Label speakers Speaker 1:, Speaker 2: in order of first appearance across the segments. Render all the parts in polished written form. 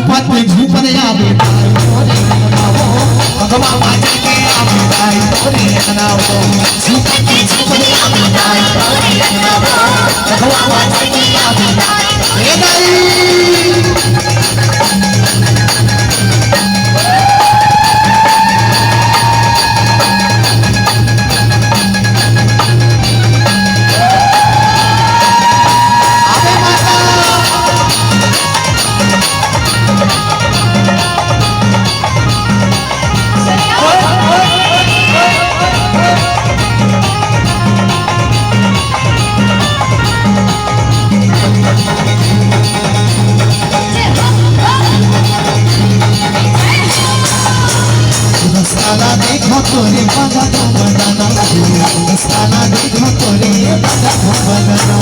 Speaker 1: झूपत झूपत आवे भगवा माटी के आवे दाई तोरे अंगनाओ झूपत झूपत आवे दाई तोरे अंगनाओ भगवा माटी के आवे दाई ए दाई देखो तोरे बदनो बदनो दस्ताना देखो तोरे बदनो बदनो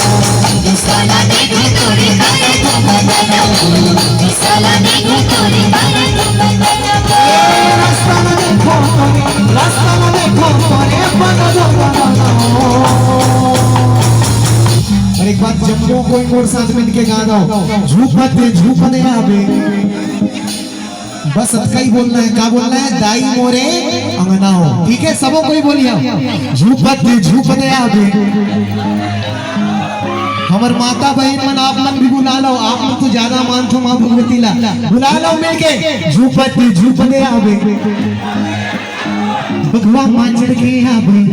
Speaker 2: दस्ताना देखो तोरे बदनो बदनो दस्ताना देखो तोरे बदनो बदनो
Speaker 1: दस्ताना देखो तोरे बदनो बदनो। और एक बात जम्मू कोई और साथ में इनके गाना झूपते आवे बस इतना ही बोलना है। क्या बोलना है? दाई मोरे अंगनाओ। ठीक है सबो कोई बोलिए झूपते आवे। हमार माता बहन मन आप मन भी बुला लो। आप मन तो ज्यादा मानतो माँ भगवती ला बुला लो मिलके झूपते आवे भगवान मांझड़ के आवे।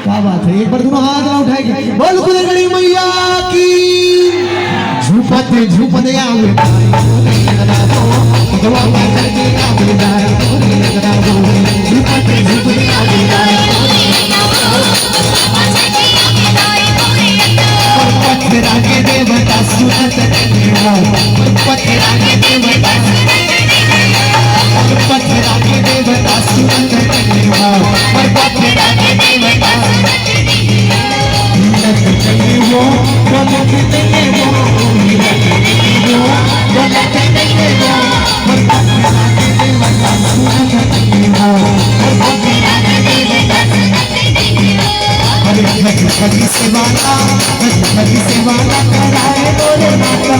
Speaker 1: क्या बात है? एक बार दोनों हाथ ना उठाएंगे बोल कुलगड़ी मैया की। झूपते आवे भगवान मांझड़ के आवे दाई तोरे अंगनाओ झूपते आवे दाई पत्थरा के देवता सुनत हो पत्थरा के देवता पत्थरा के देवता सुनत हो और पत्थरा के देवता लग चले वो गलत चले वो लग चले वो गलत चले वो और पत्थरा के देवता सुनत हो और पत्थरा के देवता खड़ी से वाला कराए बोले माता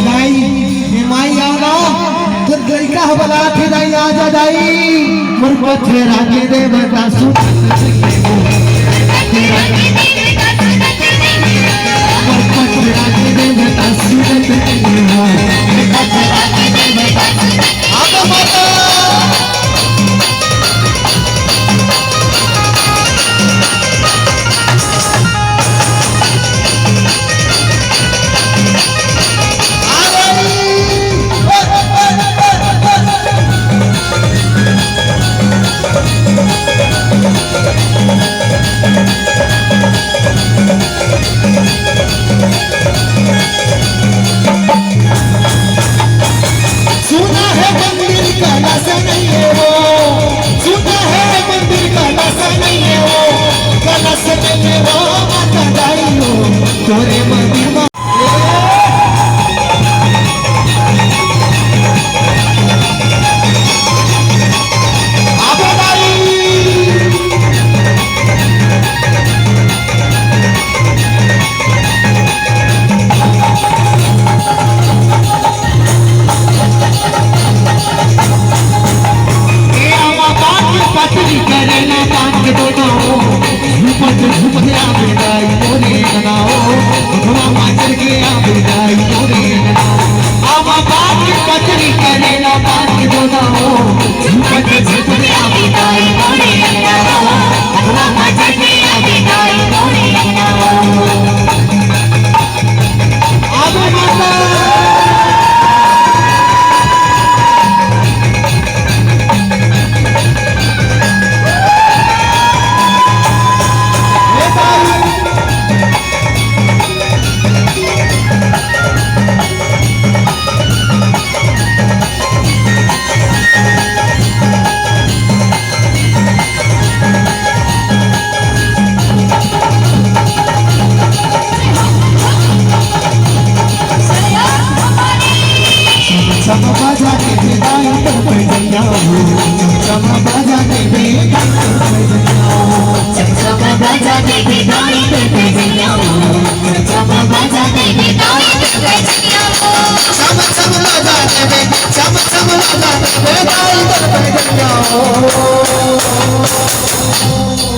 Speaker 1: दाई माई आना तो गई का बला के दाई आजा दाई मोर पथरा के देवता सुन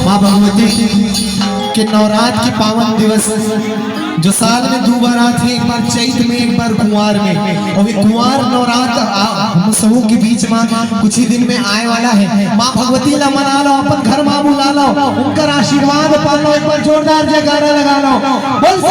Speaker 1: माँ भगवती के नवरात्र के पावन दिवस जो साल में 2 बार आते हैं, एक बार चैत में, एक बार कुंवार में। और ये कुंवार नवरात्र हम सबों के बीच में कुछ ही दिन में आए वाला है। माँ भगवती ला मना लो, अपन घर माँ बुला लो, उनका आशीर्वाद पा लो, एक बार जोरदार जयकारा लगा लो। बोल